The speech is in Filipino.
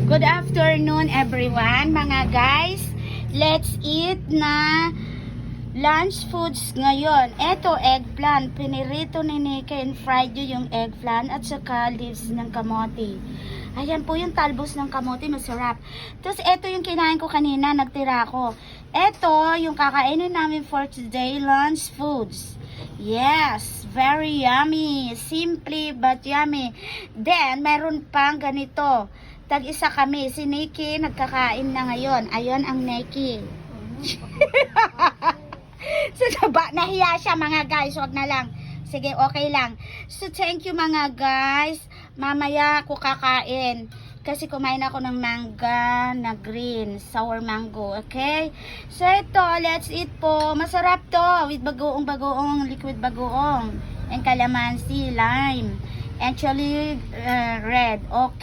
Good afternoon everyone mga guys. Let's eat na lunch foods ngayon. Eto, eggplant. Pinirito ni Nikki and fried yung eggplant at saka leaves ng kamote. Ayan po yung talbos ng kamote, masarap. Tapos eto yung kinain ko kanina, nagtira ko. Eto yung kakainin namin for today lunch foods. Yes, very yummy. Simply but yummy. Then, meron pang ganito. Tag-isa kami. Si Nikki nagkakain na ngayon. Ayun ang Nikki. So, nahiya siya mga guys. Wag na lang. Sige, okay lang. So, thank you mga guys. Mamaya ako kakain. Kasi kumain ako ng manga na green. Sour mango. Okay? So, ito. Let's eat po. Masarap to. With bagoong-bagoong. Liquid bagoong. And calamansi, lime. And chili red. Okay.